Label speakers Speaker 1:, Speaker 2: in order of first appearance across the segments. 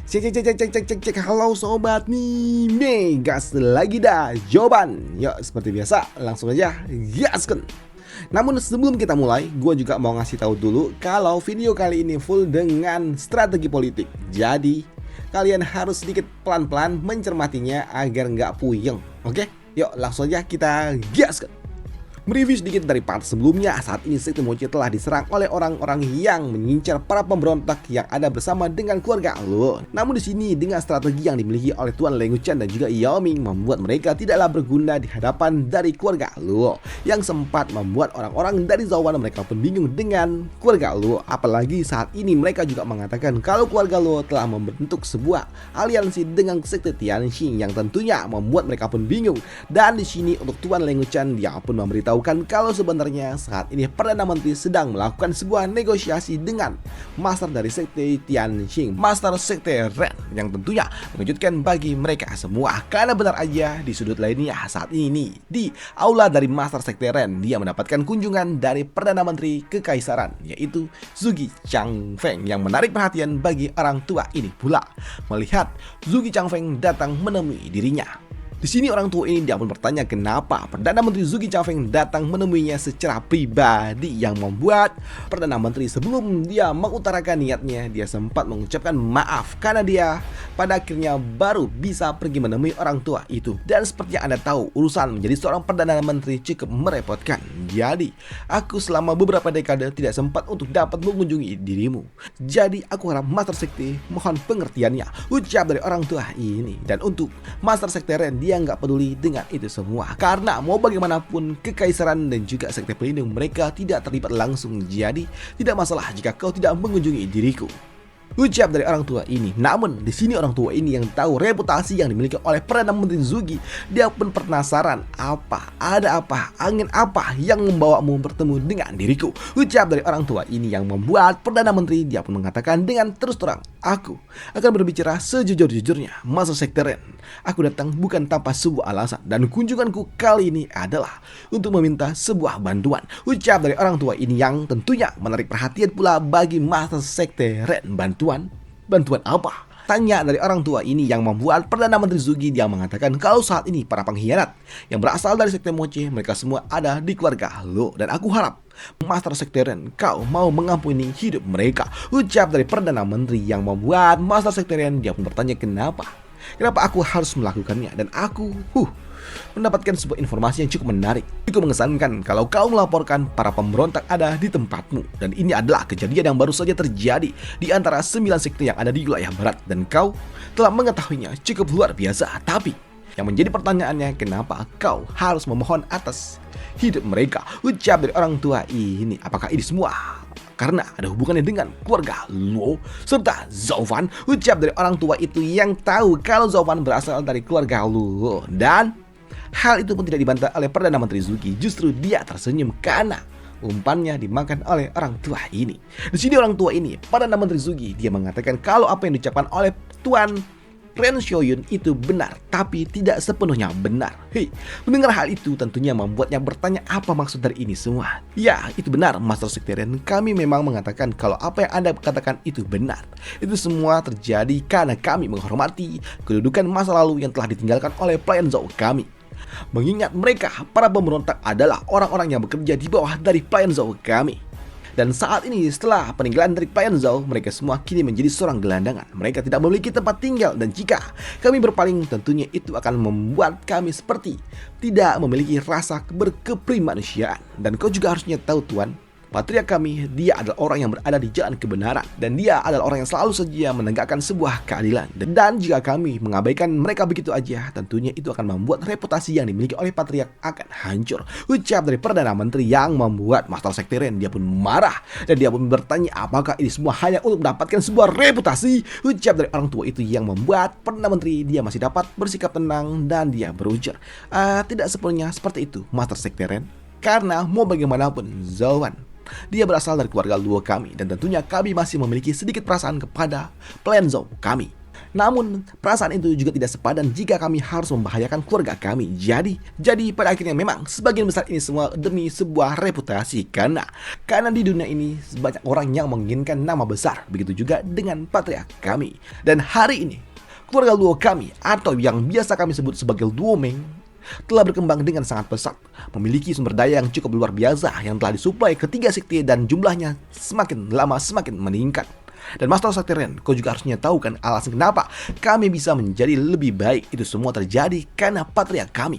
Speaker 1: Cek. Halo sobat nih, gas lagi dah jawaban. Yuk seperti biasa langsung aja gaskan. Namun sebelum kita mulai, gue juga mau ngasih tahu dulu kalau video kali ini full dengan strategi politik. Jadi kalian harus sedikit pelan-pelan mencermatinya agar nggak puyeng. Oke, yuk langsung aja kita gaskan. Mereview sedikit dari part sebelumnya, saat ini sekte Mochi telah diserang oleh orang-orang yang mengincar para pemberontak yang ada bersama dengan keluarga Luo. Namun di sini dengan strategi yang dimiliki oleh Tuan Leng Wuchen dan juga Yao Ming membuat mereka tidaklah berguna di hadapan dari keluarga Luo, yang sempat membuat orang-orang dari Zhao mereka pun bingung dengan keluarga Luo. Apalagi saat ini mereka juga mengatakan kalau keluarga Luo telah membentuk sebuah aliansi dengan sekte Tianxing yang tentunya membuat mereka pun bingung. Dan di sini untuk Tuan Leng Wuchen dia pun memberitahu kalau sebenarnya saat ini Perdana Menteri sedang melakukan sebuah negosiasi dengan master dari sekte Tianxing, master sekte Ren, yang tentunya mengejutkan bagi mereka semua. Karena benar aja di sudut lainnya saat ini di aula dari master sekte Ren dia mendapatkan kunjungan dari Perdana Menteri Kekaisaran, yaitu Zhuge Changfeng, yang menarik perhatian bagi orang tua ini pula melihat Zhuge Changfeng datang menemui dirinya. Di sini orang tua ini dia pun bertanya kenapa Perdana Menteri Zhuge Changfeng datang menemuinya secara pribadi, yang membuat Perdana Menteri sebelum dia mengutarakan niatnya dia sempat mengucapkan maaf karena dia pada akhirnya baru bisa pergi menemui orang tua itu. Dan seperti yang Anda tahu, urusan menjadi seorang Perdana Menteri cukup merepotkan. Jadi aku selama beberapa dekade tidak sempat untuk dapat mengunjungi dirimu. Jadi aku harap Master Sekte mohon pengertiannya, ucap dari orang tua ini. Dan untuk Master Sekte Ren dia nggak peduli dengan itu semua, karena mau bagaimanapun Kekaisaran dan juga sekte pelindung mereka tidak terlibat langsung. Jadi tidak masalah jika kau tidak mengunjungi diriku, ucap dari orang tua ini. Namun di sini orang tua ini yang tahu reputasi yang dimiliki oleh Perdana Menteri Zhuge, dia pun penasaran ada apa, angin apa yang membawamu bertemu dengan diriku, ucap dari orang tua ini, yang membuat Perdana Menteri dia pun mengatakan dengan terus terang, aku akan berbicara sejujur-jujurnya, Master Sekte Ren. Aku datang bukan tanpa sebuah alasan, dan kunjunganku kali ini adalah untuk meminta sebuah bantuan, ucap dari orang tua ini, yang tentunya menarik perhatian pula bagi Master Sekte Ren. Bantuan apa? Tanya dari orang tua ini, yang membuat Perdana Menteri Zhuge dia mengatakan kalau saat ini para pengkhianat yang berasal dari sekte Mochi mereka semua ada di keluarga Luo, dan aku harap Master Sekte Ren kau mau mengampuni hidup mereka, ucap dari Perdana Menteri, yang membuat Master Sekte Ren dia pun bertanya kenapa aku harus melakukannya. Dan aku mendapatkan sebuah informasi yang cukup menarik, cukup mengesankan kalau kau melaporkan para pemberontak ada di tempatmu. Dan ini adalah kejadian yang baru saja terjadi di antara 9 sekte yang ada di wilayah barat, dan kau telah mengetahuinya cukup luar biasa. Tapi yang menjadi pertanyaannya, kenapa kau harus memohon atas hidup mereka, ucap dari orang tua ini. Apakah ini semua karena ada hubungannya dengan keluarga Luo serta Zhao Fan, ucap dari orang tua itu, yang tahu kalau Zhao Fan berasal dari keluarga Luo. Dan hal itu pun tidak dibantah oleh Perdana Menteri Zhuge. Justru dia tersenyum karena umpannya dimakan oleh orang tua ini. Di sini orang tua ini, Perdana Menteri Zhuge, dia mengatakan kalau apa yang diucapkan oleh Tuan Ren Xiaoyun itu benar, tapi tidak sepenuhnya benar. Mendengar hal itu tentunya membuatnya bertanya apa maksud dari ini semua. Ya, itu benar Master Sekte Ren, kami memang mengatakan kalau apa yang Anda katakan itu benar. Itu semua terjadi karena kami menghormati kedudukan masa lalu yang telah ditinggalkan oleh pelayan Zhao kami. Mengingat mereka, para pemberontak adalah orang-orang yang bekerja di bawah dari pelayan Zhao kami. Dan saat ini setelah peninggalan dari pelayan Zhao, mereka semua kini menjadi seorang gelandangan. Mereka tidak memiliki tempat tinggal, dan jika kami berpaling tentunya itu akan membuat kami seperti tidak memiliki rasa berkeprimanusiaan. Dan kau juga harusnya tahu Tuan, Patriark kami, dia adalah orang yang berada di jalan kebenaran, dan dia adalah orang yang selalu saja menegakkan sebuah keadilan. Dan jika kami mengabaikan mereka begitu aja, tentunya itu akan membuat reputasi yang dimiliki oleh Patriark akan hancur, ucap dari Perdana Menteri, yang membuat Master Sekte Ren dia pun marah. Dan dia pun bertanya apakah ini semua hanya untuk mendapatkan sebuah reputasi, ucap dari orang tua itu, yang membuat Perdana Menteri dia masih dapat bersikap tenang. Dan dia berujar, tidak sepenuhnya seperti itu Master Sekte Ren, karena mau bagaimanapun Zhao Fan dia berasal dari keluarga Luo kami, dan tentunya kami masih memiliki sedikit perasaan kepada pelayan Zhao kami. Namun, perasaan itu juga tidak sepadan jika kami harus membahayakan keluarga kami. Jadi pada akhirnya memang sebagian besar ini semua demi sebuah reputasi. Karena di dunia ini banyak orang yang menginginkan nama besar. Begitu juga dengan patriark kami. Dan hari ini, keluarga Luo kami atau yang biasa kami sebut sebagai Luo Meng telah berkembang dengan sangat pesat, memiliki sumber daya yang cukup luar biasa yang telah disuplai ketiga sekte dan jumlahnya semakin lama semakin meningkat. Dan Master Sekte Ren, kau juga harusnya tahu kan alasan kenapa kami bisa menjadi lebih baik. Itu semua terjadi karena patriark kami.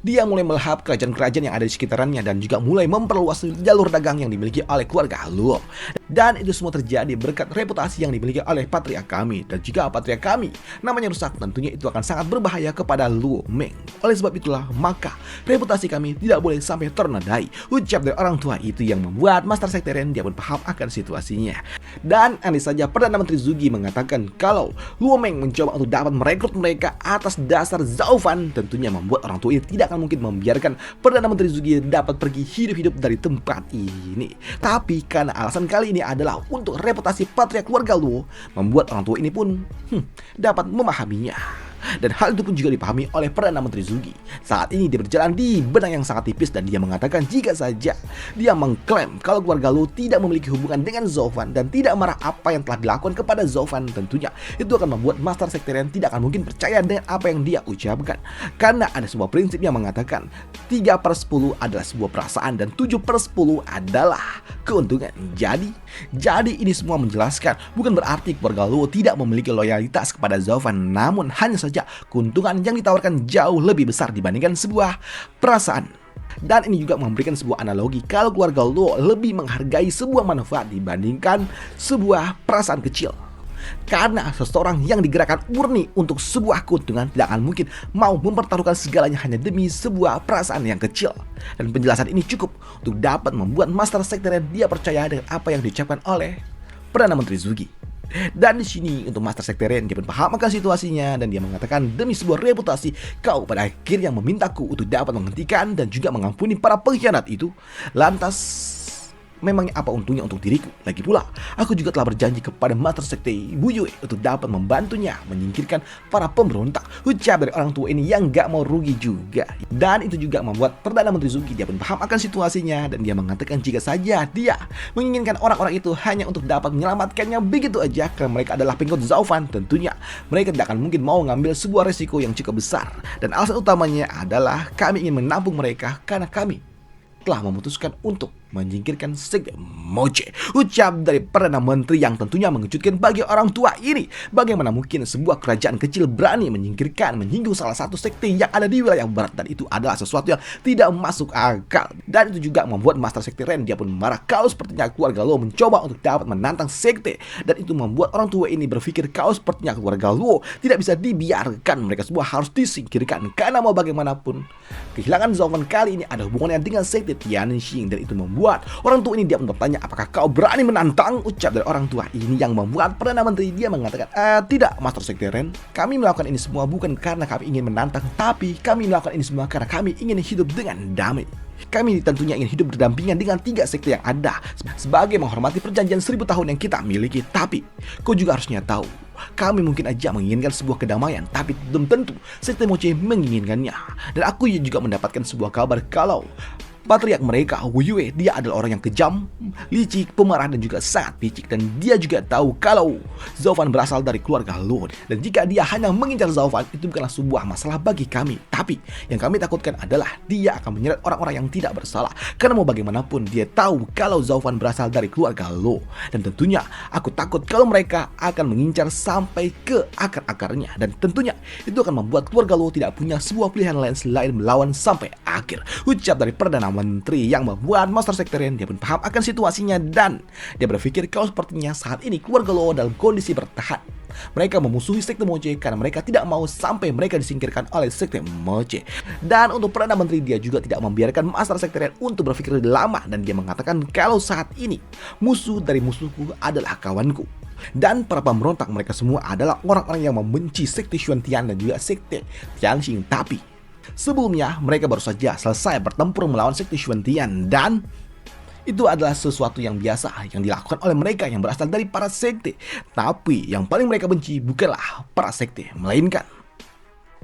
Speaker 1: Dia mulai melahap kerajaan-kerajaan yang ada di sekitarannya dan juga mulai memperluas jalur dagang yang dimiliki oleh keluarga Luo. Dan itu semua terjadi berkat reputasi yang dimiliki oleh patriark kami. Dan jika patriark kami namanya rusak, tentunya itu akan sangat berbahaya kepada Luo Meng. Oleh sebab itulah, maka reputasi kami tidak boleh sampai ternodai. Ucap dari orang tua itu yang membuat Master Sekte Ren dia pun paham akan situasinya. Dan andai saja Perdana Menteri Zugi mengatakan kalau Luo Meng mencoba untuk dapat merekrut mereka atas dasar Zaufan, tentunya membuat orang tua ini tidak akan mungkin membiarkan Perdana Menteri Zugi dapat pergi hidup-hidup dari tempat ini. Tapi karena alasan kali ini adalah untuk reputasi patriark keluarga Luo, membuat orang tua ini pun dapat memahaminya. Dan hal itu pun juga dipahami oleh Perdana Menteri Zugi. Saat ini dia berjalan di benang yang sangat tipis dan dia mengatakan jika saja dia mengklaim kalau keluarga Luo tidak memiliki hubungan dengan Zaufan dan tidak marah apa yang telah dilakukan kepada Zaufan, tentunya itu akan membuat Master Sekte Ren tidak akan mungkin percaya dengan apa yang dia ucapkan. Karena ada sebuah prinsip yang mengatakan 3/10 adalah sebuah perasaan dan 7/10 adalah keuntungan. Jadi ini semua menjelaskan bukan berarti keluarga Luo tidak memiliki loyalitas kepada Zaufan, namun hanya saja keuntungan yang ditawarkan jauh lebih besar dibandingkan sebuah perasaan. Dan ini juga memberikan sebuah analogi kalau keluarga Luo lebih menghargai sebuah manfaat dibandingkan sebuah perasaan kecil. Karena seseorang yang digerakkan murni untuk sebuah keuntungan tidak akan mungkin mau mempertaruhkan segalanya hanya demi sebuah perasaan yang kecil. Dan penjelasan ini cukup untuk dapat membuat Master Sekte Ren dia percaya dengan apa yang diucapkan oleh Perdana Menteri Zugi. Dan di sini untuk Master Sekte Ren dia pun paham akan situasinya dan dia mengatakan demi sebuah reputasi kau pada akhirnya memintaku untuk dapat menghentikan dan juga mengampuni para pengkhianat itu. Lantas memangnya apa untungnya untuk diriku? Lagi pula, aku juga telah berjanji kepada Master Sekte Bu Yue untuk dapat membantunya menyingkirkan para pemberontak. Ucap dari orang tua ini yang gak mau rugi juga. Dan itu juga membuat Perdana Menteri Zugi dia pun paham akan situasinya dan dia mengatakan jika saja dia menginginkan orang-orang itu hanya untuk dapat menyelamatkannya begitu aja karena mereka adalah pengikut Zaufan, tentunya mereka tidak akan mungkin mau mengambil sebuah resiko yang cukup besar. Dan alasan utamanya adalah kami ingin menampung mereka karena kami telah memutuskan untuk menyingkirkan Sekte Moche. Ucap dari Perdana Menteri yang tentunya mengejutkan bagi orang tua ini. Bagaimana mungkin sebuah kerajaan kecil berani menyinggung salah satu sekte yang ada di wilayah barat, dan itu adalah sesuatu yang tidak masuk akal. Dan itu juga membuat Master Sekte Ren dia pun marah kalau sepertinya keluarga Luo mencoba untuk dapat menantang sekte, dan itu membuat orang tua ini berpikir kalau sepertinya keluarga Luo tidak bisa dibiarkan, mereka semua harus disingkirkan karena mau bagaimanapun kehilangan Zaufan kali ini ada hubungannya dengan sekte Tianxing, dan itu membuat orang tua ini dia bertanya apakah kau berani menantang. Ucap dari orang tua ini yang membuat Perdana Menteri dia mengatakan tidak Master Sekte Ren, kami melakukan ini semua bukan karena kami ingin menantang, tapi kami melakukan ini semua karena kami ingin hidup dengan damai. Kami tentunya ingin hidup berdampingan dengan 3 sekte yang ada sebagai menghormati perjanjian 1000 tahun yang kita miliki. Tapi kau juga harusnya tahu, kami mungkin aja menginginkan sebuah kedamaian, tapi belum tentu Sekte Moche menginginkannya. Dan aku juga mendapatkan sebuah kabar kalau patriark mereka, Wu Yue, dia adalah orang yang kejam, licik, pemarah, dan juga sangat picik. Dan dia juga tahu kalau Zaufan berasal dari keluarga Luo. Dan jika dia hanya mengincar Zaufan, itu bukanlah sebuah masalah bagi kami. Tapi yang kami takutkan adalah dia akan menyeret orang-orang yang tidak bersalah. Karena mau bagaimanapun dia tahu kalau Zaufan berasal dari keluarga Luo. Dan tentunya aku takut kalau mereka akan mengincar sampai ke akar-akarnya. Dan tentunya itu akan membuat keluarga Luo tidak punya sebuah pilihan lain selain melawan sampai akhir. Ucap dari Perdana Menteri yang membuat Master Sekte Ren dia pun paham akan situasinya dan dia berpikir kalau sepertinya saat ini keluarga Luo dalam kondisi bertahan. Mereka memusuhi Sekte Moche karena mereka tidak mau sampai mereka disingkirkan oleh Sekte Moche. Dan untuk Perdana Menteri dia juga tidak membiarkan Master Sekte Ren untuk berpikir lebih lama, dan dia mengatakan kalau saat ini musuh dari musuhku adalah kawanku. Dan para pemberontak mereka semua adalah orang-orang yang membenci Sekte Xuantian dan juga Sekte Tianxing. Tapi sebelumnya mereka baru saja selesai bertempur melawan Sekte Xuantian, dan itu adalah sesuatu yang biasa yang dilakukan oleh mereka yang berasal dari para sekte. Tapi yang paling mereka benci bukanlah para sekte, melainkan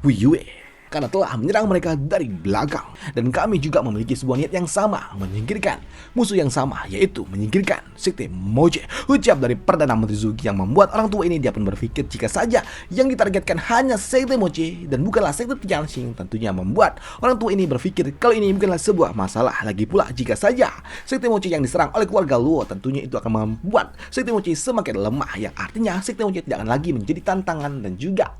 Speaker 1: Wiyue, karena telah menyerang mereka dari belakang. Dan kami juga memiliki sebuah niat yang sama, menyingkirkan musuh yang sama, yaitu menyingkirkan sekte Moche. Ucap dari Perdana Menteri Zugi yang membuat orang tua ini dia pun berpikir jika saja yang ditargetkan hanya sekte Moche dan bukanlah sekte Tianxing, tentunya membuat orang tua ini berpikir kalau ini bukanlah sebuah masalah. Lagi pula jika saja sekte Moche yang diserang oleh keluarga Luo, tentunya itu akan membuat sekte Moche semakin lemah, yang artinya sekte Moche tidak akan lagi menjadi tantangan dan juga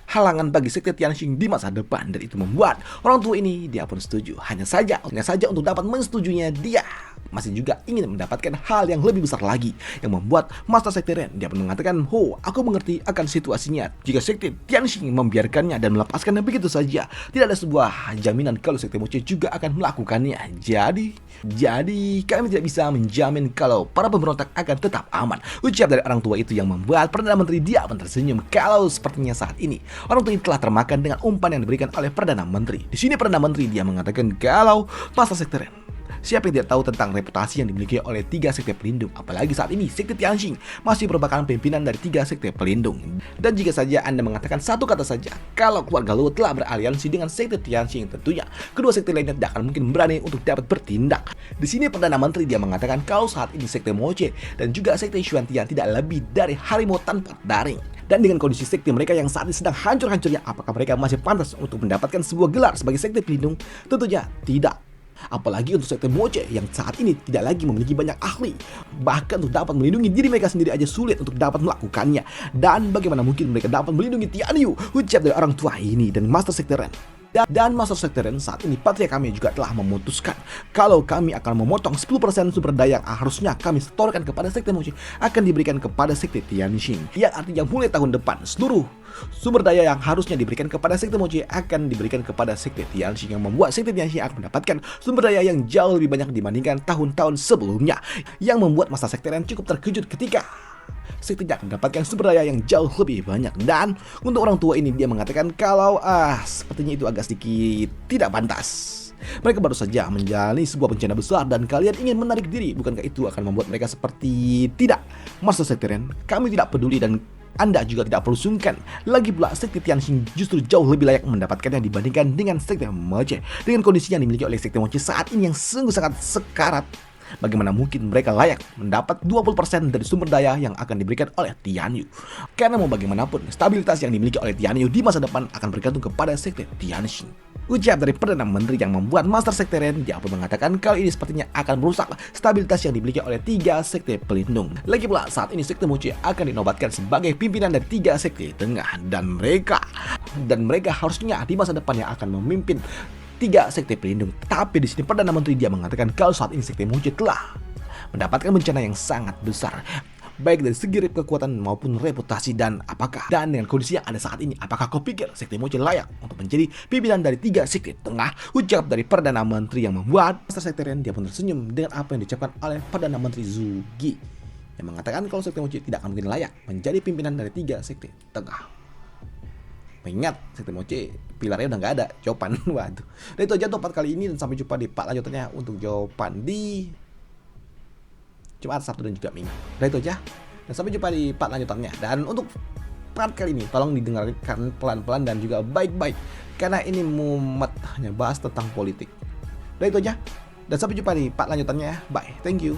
Speaker 1: halangan bagi sekte Tianxing di masa depan. Dan itu membuat orang tua ini dia pun setuju. Hanya saja untuk dapat mensetujuinya, dia masih juga ingin mendapatkan hal yang lebih besar lagi, yang membuat Master Sekte Ren dia pun mengatakan, aku mengerti akan situasinya. Jika sekte Tianxing membiarkannya dan melepaskannya begitu saja, tidak ada sebuah jaminan kalau sekte Moche juga akan melakukannya. Jadi kami tidak bisa menjamin kalau para pemberontak akan tetap aman. Ucap dari orang tua itu yang membuat Perdana Menteri dia pun tersenyum. Kalau sepertinya saat ini orang tua ini telah termakan dengan umpan yang diberikan oleh Perdana Menteri. Di sini Perdana Menteri dia mengatakan kalau Master Sekte Ren, siapa yang tidak tahu tentang reputasi yang dimiliki oleh 3 sekte pelindung, apalagi saat ini sekte Tianxing masih merupakan pimpinan dari 3 sekte pelindung. Dan jika saja Anda mengatakan satu kata saja kalau keluarga Luo telah beraliansi dengan sekte Tianxing, tentunya kedua sekte lainnya tidak akan mungkin berani untuk dapat bertindak. Di sini Perdana Menteri dia mengatakan kalau saat ini sekte Moche dan juga sekte Xuantian tidak lebih dari harimau tanpa taring. Dan dengan kondisi sekte mereka yang saat ini sedang hancur-hancurnya, apakah mereka masih pantas untuk mendapatkan sebuah gelar sebagai sekte pelindung? Tentunya tidak. Apalagi untuk sekte Moche yang saat ini tidak lagi memiliki banyak ahli. Bahkan untuk dapat melindungi diri mereka sendiri aja sulit untuk dapat melakukannya. Dan bagaimana mungkin mereka dapat melindungi Tian Yu? Ucap dari orang tua ini dan Master Sekte Ren. Dan Master Sekte Ren saat ini patria kami juga telah memutuskan kalau kami akan memotong 10% sumber daya yang harusnya kami setorkan kepada sekte Moche akan diberikan kepada sekte Tianxing. Yang artinya mulai tahun depan seluruh sumber daya yang harusnya diberikan kepada sekte Moche akan diberikan kepada sekte Tianxing, yang membuat sekte Tianxing akan mendapatkan sumber daya yang jauh lebih banyak dibandingkan tahun-tahun sebelumnya, yang membuat Master Sekte Ren cukup terkejut ketika sekte tidak mendapatkan sumber daya yang jauh lebih banyak. Dan untuk orang tua ini dia mengatakan kalau sepertinya itu agak sedikit tidak pantas. Mereka baru saja menjalani sebuah bencana besar dan kalian ingin menarik diri. Bukankah itu akan membuat mereka seperti tidak? Master Sekte Ren, kami tidak peduli dan Anda juga tidak perlu sungkan. Lagi pula sekte Tianxing justru jauh lebih layak mendapatkannya dibandingkan dengan sekte Moche. Dengan kondisi yang dimiliki oleh sekte Moche saat ini yang sungguh sangat sekarat, bagaimana mungkin mereka layak mendapat 20% dari sumber daya yang akan diberikan oleh Tian Yu? Karena mau bagaimanapun, stabilitas yang dimiliki oleh Tian Yu di masa depan akan bergantung kepada sekte Tianxing. Ucap dari Perdana Menteri yang membuat Master Sekte Ren dia pun mengatakan kalau ini sepertinya akan merusak stabilitas yang dimiliki oleh 3 sekte pelindung. Lagi pula saat ini sekte Moche akan dinobatkan sebagai pimpinan dari 3 sekte tengah, dan mereka harusnya di masa depan yang akan memimpin 3 sekte pelindung. Tapi di sini Perdana Menteri dia mengatakan kalau saat ini sekte Moche telah mendapatkan bencana yang sangat besar, baik dari segi kekuatan maupun reputasi. Dan dengan kondisi yang ada saat ini, apakah kau pikir sekte Moche layak untuk menjadi pimpinan dari 3 sekte tengah? Ucap dari Perdana Menteri yang membuat Master Sekte Ren dia pun tersenyum dengan apa yang diucapkan oleh Perdana Menteri Zugi, yang mengatakan kalau sekte Moche tidak akan mungkin layak menjadi pimpinan dari 3 sekte tengah. Mengingat sekte Moche pilarnya udah nggak ada, jawaban. Waduh. Dan itu aja untuk part kali ini, dan sampai jumpa di part lanjutannya untuk jawaban di Jumat, Sabtu, dan juga Minggu. Dan itu aja, dan sampai jumpa di part lanjutannya. Dan untuk part kali ini tolong didengarkan pelan-pelan dan juga baik-baik, karena ini mumet hanya bahas tentang politik. Dan itu aja, dan sampai jumpa di part lanjutannya. Bye, thank you.